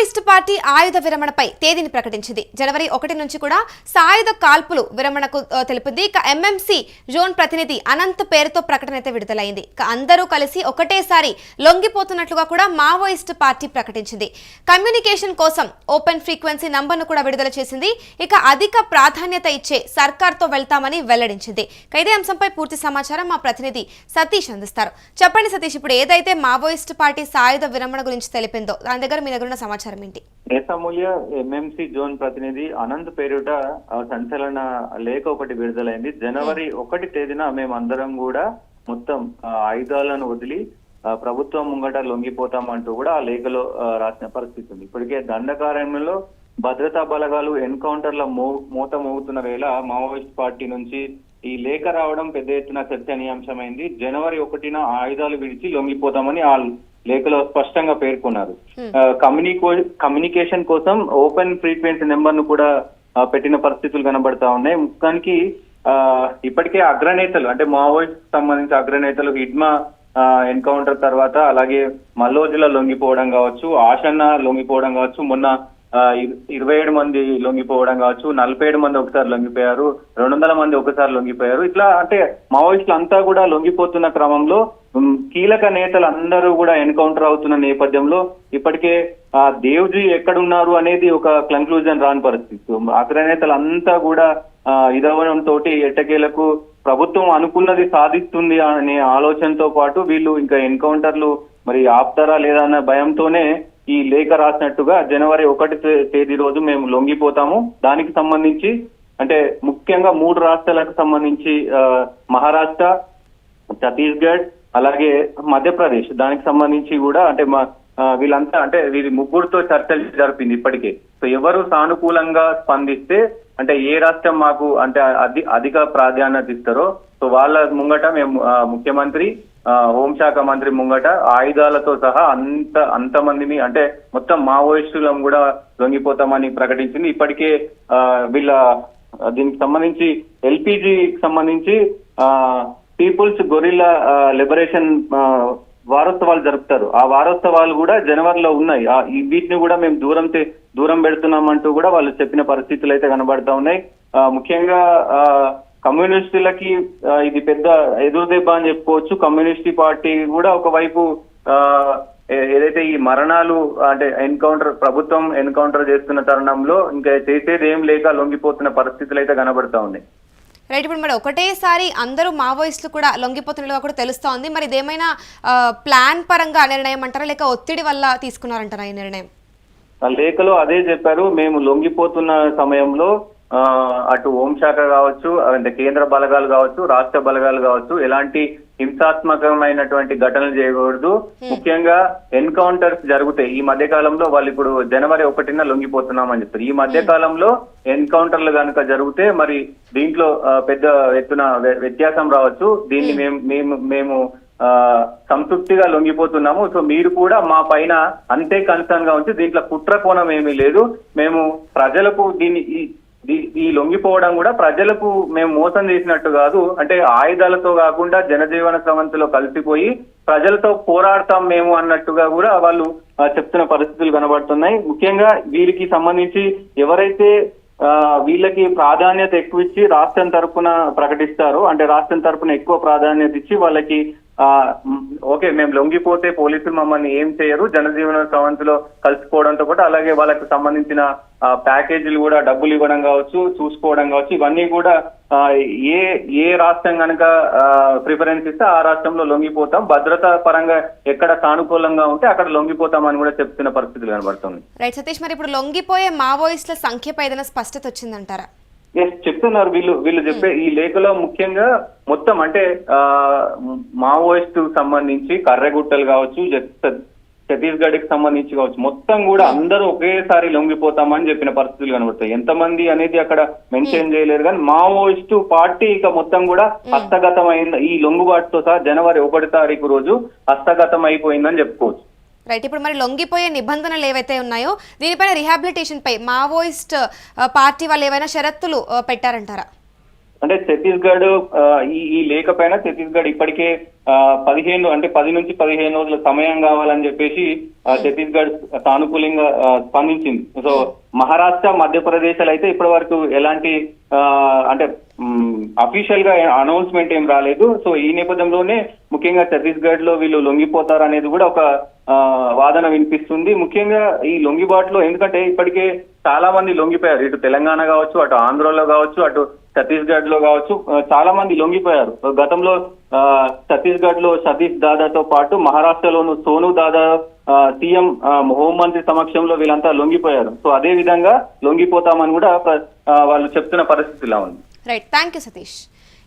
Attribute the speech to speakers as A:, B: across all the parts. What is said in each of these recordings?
A: Maoist party ఆయుధ విరమణపై తేదీని ప్రకటించింది. జనవరి 1 నుంచి కూడా సాయుధ కాల్పులు విరమణకు తెలిపింది. ఇక ఎంఎంసీ జోన్ ప్రతినిధి అనంత్ పేరుతో ప్రకటన అయితే విడుదలైంది. ఇక అందరూ కలిసి ఒకటేసారి లొంగిపోతున్నట్లుగా కూడా మావోయిస్టు పార్టీ ప్రకటించింది. కమ్యూనికేషన్ కోసం ఓపెన్ ఫ్రీక్వెన్సీ నంబర్ను కూడా విడుదల చేసింది. ఇక అధిక ప్రాధాన్యత ఇచ్చే సర్కార్తో వెళ్తామని వెల్లడించింది. ఇదే అంశంపై పూర్తి సమాచారం మా ప్రతినిధి సతీష్ అందిస్తారు. చెప్పండి సతీష్, ఇప్పుడు ఏదైతే మావోయిస్టు పార్టీ సాయుధ విరమణ గురించి తెలిపిందో దాని దగ్గర మీ దగ్గర సమాచారం ఏంటి?
B: దేశమూల్య ఎంఎంసీ జోన్ ప్రతినిధి అనంత్ పేరుట సంచలన లేఖ ఒకటి విడుదలైంది. జనవరి 1 తేదీన మేమందరం కూడా మొత్తం ఆయుధాలను వదిలి ప్రభుత్వం ముంగట లొంగిపోతామంటూ కూడా ఆ లేఖలో రాసిన పరిస్థితి ఉంది. ఇప్పటికే దండకారణ్యంలో భద్రతా బలగాలు ఎన్కౌంటర్ల మూత మోగుతున్న వేళ మావోయిస్ట్ పార్టీ నుంచి ఈ లేఖ రావడం పెద్ద ఎత్తున చర్చనీయాంశమైంది. జనవరి 1న ఆయుధాలు విడిచి లొంగిపోతామని ఆ లేఖలో స్పష్టంగా పేర్కొన్నారు. కమ్యూనికేషన్ కోసం ఓపెన్ ఫ్రీక్వెన్సీ నెంబర్ ను కూడా పెట్టిన పరిస్థితులు కనబడతా ఉన్నాయి. ముఖ్యానికి ఇప్పటికే అగ్రనేతలు అంటే మావోయిస్ట్ సంబంధించిన అగ్రనేతలు హిడ్మా ఎన్కౌంటర్ తర్వాత అలాగే మల్లోజుల లొంగిపోవడం కావచ్చు, ఆషన్న లొంగిపోవడం కావచ్చు, మొన్న 27 మంది లొంగిపోవడం కావచ్చు, 47 మంది ఒకసారి లొంగిపోయారు, 200 మంది ఒకసారి లొంగిపోయారు. ఇట్లా అంటే మావోయిస్టులు అంతా కూడా లొంగిపోతున్న క్రమంలో కీలక నేతలు అందరూ కూడా ఎన్కౌంటర్ అవుతున్న నేపథ్యంలో ఇప్పటికే దేవ్జీ ఎక్కడున్నారు అనేది ఒక కంక్లూజన్ రాని పరిస్థితి. అగ్రనేతలు అంతా కూడా ఇదవడం తోటి ఎట్టకేలకు ప్రభుత్వం అనుకున్నది సాధిస్తుంది అనే ఆలోచనతో పాటు వీళ్ళు ఇంకా ఎన్కౌంటర్లు మరి ఆపుతారా లేదా అన్న భయంతోనే ఈ లేఖ రాసినట్టుగా జనవరి 1 తేదీ రోజు మేము లొంగిపోతాము. దానికి సంబంధించి అంటే ముఖ్యంగా 3 రాష్ట్రాలకు సంబంధించి మహారాష్ట్ర, ఛత్తీస్గఢ్ అలాగే మధ్యప్రదేశ్ దానికి సంబంధించి కూడా అంటే వీళ్ళంతా అంటే వీరి ముగ్గురుతో చర్చలు జరిపింది ఇప్పటికే. సో ఎవరు సానుకూలంగా స్పందిస్తే అంటే ఏ రాష్ట్రం మాకు అంటే అధిక ప్రాధాన్యత ఇస్తారో సో వాళ్ళ ముంగట మేము ముఖ్యమంత్రి, హోంశాఖ మంత్రి ముంగట ఆయుధాలతో సహా అంతమందిని అంటే మొత్తం మావోయిస్టులను కూడా లొంగిపోతామని ప్రకటించింది. ఇప్పటికే వీళ్ళ దీనికి సంబంధించి ఎల్పిజికి సంబంధించి పీపుల్స్ గొరిల్లా లిబరేషన్ వారోత్సవాలు జరుపుతారు. ఆ వారోత్సవాలు కూడా జనవరిలో ఉన్నాయి. వీటిని కూడా మేము దూరం పెడుతున్నామంటూ కూడా వాళ్ళు చెప్పిన పరిస్థితులు అయితే కనబడతా ఉన్నాయి. ముఖ్యంగా కమ్యూనిస్టులకి ఇది పెద్ద ఎదురుదెబ్బ అని చెప్పుకోవచ్చు. కమ్యూనిస్ట్ పార్టీ కూడా ఒకవైపు ఏదైతే ఈ మరణాలు అంటే ప్రభుత్వం ఎన్కౌంటర్ చేస్తున్న తరుణంలో ఇంకా చేసేది ఏం లేక లొంగిపోతున్న పరిస్థితులు అయితే కనబడతా ఉన్నాయి.
A: రైట్, ఇప్పుడు మరి ఒకటేసారి అందరూ మావోయిస్టులు కూడా లొంగిపోతున్నట్టుగా కూడా తెలుస్తోంది. మరి ఇదేమైనా ప్లాన్ పరంగా నిర్ణయం అంటారా లేక ఒత్తిడి వల్ల తీసుకున్నారంటారా ఈ నిర్ణయం?
B: లేఖలో అదే చెప్పారు. మేము లొంగిపోతున్న సమయంలో అటు హోంశాఖ కావచ్చు, అంటే కేంద్ర బలగాలు కావచ్చు, రాష్ట్ర బలగాలు కావచ్చు, ఎలాంటి హింసాత్మకమైనటువంటి ఘటనలు చేయకూడదు. ముఖ్యంగా ఎన్కౌంటర్స్ జరుగుతాయి. ఈ మధ్య కాలంలో వాళ్ళు ఇప్పుడు జనవరి 1న లొంగిపోతున్నామని చెప్తారు. ఈ మధ్య కాలంలో ఎన్కౌంటర్లు కనుక జరిగితే మరి దీంట్లో పెద్ద ఎత్తున వ్యత్యాసం రావచ్చు. దీన్ని మేము సంతృప్తిగా లొంగిపోతున్నాము. సో మీరు కూడా మా పైన అంతే కన్సర్న్ గా ఉంచి దీంట్లో కుట్ర కోణం ఏమీ లేదు. మేము ప్రజలకు ఈ లొంగిపోవడం కూడా ప్రజలకు మేము మోసం చేసినట్టు కాదు, అంటే ఆయుధాలతో కాకుండా జనజీవన స్రవంతిలో కలిసిపోయి ప్రజలతో పోరాడతాం మేము అన్నట్టుగా కూడా వాళ్ళు చెప్తున్న పరిస్థితులు కనబడుతున్నాయి. ముఖ్యంగా వీరికి సంబంధించి ఎవరైతే వీళ్ళకి ప్రాధాన్యత ఎక్కువ ఇచ్చి రాష్ట్రం తరఫున ప్రకటిస్తారో అంటే రాష్ట్రం తరఫున ఎక్కువ ప్రాధాన్యత ఇచ్చి వాళ్ళకి ఓకే మేము లొంగిపోతే పోలీసులు మమ్మల్ని ఏం చేయరు, జనజీవన స్రవంతిలో కలిసిపోవడంతో పాటు అలాగే వాళ్ళకి సంబంధించిన ప్యాకేజీలు కూడా డబ్బులు ఇవ్వడం కావచ్చు, చూసుకోవడం కావచ్చు, ఇవన్నీ కూడా ఏ రాష్ట్రం కనుక ప్రిఫరెన్స్ ఇస్తే ఆ రాష్ట్రంలో లొంగిపోతాం, భద్రతా పరంగా ఎక్కడ సానుకూలంగా ఉంటే అక్కడ లొంగిపోతామని కూడా చెప్తున్న పరిస్థితులు కనబడుతుంది.
A: రైట్ సతీష్, మరి ఇప్పుడు లొంగిపోయే మావోయిస్టుల సంఖ్యపై ఏదైనా స్పష్టత వచ్చిందంటారా?
B: చెప్తున్నారు వీళ్ళు చెప్పే ఈ లేఖలో ముఖ్యంగా మొత్తం అంటే మావోయిస్టు సంబంధించి కర్రెగుట్టలు కావచ్చు, ఛత్తీస్గఢ్ కి సంబంధించి కావచ్చు, మొత్తం కూడా అందరూ ఒకేసారి లొంగిపోతామని చెప్పిన పరిస్థితులు కనబడతాయి. ఎంతమంది అనేది అక్కడ మెన్షన్ చేయలేరు కానీ మావోయిస్టు పార్టీ ఇక మొత్తం కూడా హస్తగతం అయింది. ఈ లొంగుబాటుతో సహా జనవరి 1 తారీఖు రోజు హస్తగతం అయిపోయిందని చెప్పుకోవచ్చు.
A: రైట్, ఇప్పుడు మరి లొంగిపోయే నిబంధనలు ఏవైతే ఉన్నాయో దీనిపైన రిహాబిలిటేషన్ పై మావోయిస్ట్ పార్టీ వాళ్ళు ఏవైనా షరతులు పెట్టారంటారా?
B: అంటే ఛత్తీస్గఢ్ ఈ లేఖ పైన ఛత్తీస్గఢ్ ఇప్పటికే 10 నుంచి 15 రోజుల సమయం కావాలని చెప్పేసి ఛత్తీస్గఢ్ సానుకూలంగా స్పందించింది. సో మహారాష్ట్ర, మధ్యప్రదేశ్ అయితే ఇప్పటి వరకు ఎలాంటి అంటే అఫీషియల్ గా అనౌన్స్మెంట్ ఏం రాలేదు. సో ఈ నేపథ్యంలోనే ముఖ్యంగా ఛత్తీస్గఢ్ లో వీళ్ళు లొంగిపోతారు అనేది కూడా ఒక వాదన వినిపిస్తుంది. ముఖ్యంగా ఈ లొంగిబాటులో ఎందుకంటే ఇప్పటికే చాలా మంది లొంగిపోయారు. ఇటు తెలంగాణ కావచ్చు, అటు ఆంధ్రలో కావచ్చు, అటు ఛత్తీస్గఢ్ లో కావచ్చు, చాలా మంది లొంగిపోయారు. గతంలో ఛత్తీస్గఢ్ లో సతీష్ దాదాతో పాటు మహారాష్ట్రలోను సోను దాదా సీఎం హోంమంత్రి సమక్షంలో వీళ్ళంతా లొంగిపోయారు. సో అదే విధంగా లొంగిపోతామని కూడా వాళ్ళు చెప్తున్న పరిస్థితి ఇలా ఉంది.
A: Right, thank you Satish.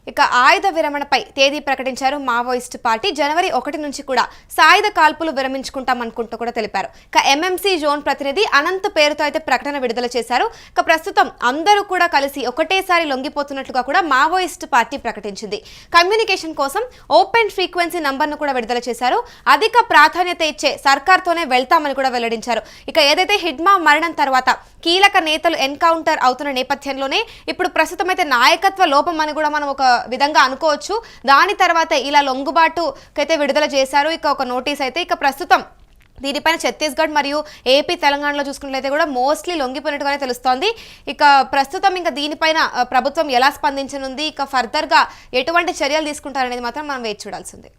A: ఇక ఆయుధ విరమణపై తేదీ ప్రకటించారు మావోయిస్ట్ పార్టీ. జనవరి 1 నుంచి కూడా సాయుధ కాల్పులు విరమించుకుంటామనుకుంటూ కూడా తెలిపారు. ఇక ఎంఎంసీ జోన్ ప్రతినిధి అనంత్ పేరుతో అయితే ప్రకటన విడుదల చేశారు. ఇక ప్రస్తుతం అందరూ కూడా కలిసి ఒకటేసారి లొంగిపోతున్నట్లుగా కూడా మావోయిస్ట్ పార్టీ ప్రకటించింది. కమ్యూనికేషన్ కోసం ఓపెన్ ఫ్రీక్వెన్సీ నంబర్ను కూడా విడుదల చేశారు. అధిక ప్రాధాన్యత ఇచ్చే సర్కార్తోనే వెళ్తామని కూడా వెల్లడించారు. ఇక ఏదైతే హిడ్మా మరణం తర్వాత కీలక నేతలు ఎన్కౌంటర్ అవుతున్న నేపథ్యంలోనే ఇప్పుడు ప్రస్తుతం అయితే నాయకత్వ లోపం అని కూడా మనం ఒక విధంగా అనుకోవచ్చు. దాని తర్వాత ఇలా లొంగుబాటుకైతే విడుదల చేశారు. ఇక ఒక నోటీస్ అయితే ఇక ప్రస్తుతం దీనిపైన ఛత్తీస్గఢ్ మరియు ఏపీ, తెలంగాణలో చూసుకున్నట్లయితే కూడా మోస్ట్లీ లొంగిపోయినట్టుగానే తెలుస్తోంది. ఇక ప్రస్తుతం ఇంకా దీనిపైన ప్రభుత్వం ఎలా స్పందించనుంది, ఇక ఫర్దర్గా ఎటువంటి చర్యలు తీసుకుంటారనేది మాత్రం మనం వేచి చూడాల్సింది.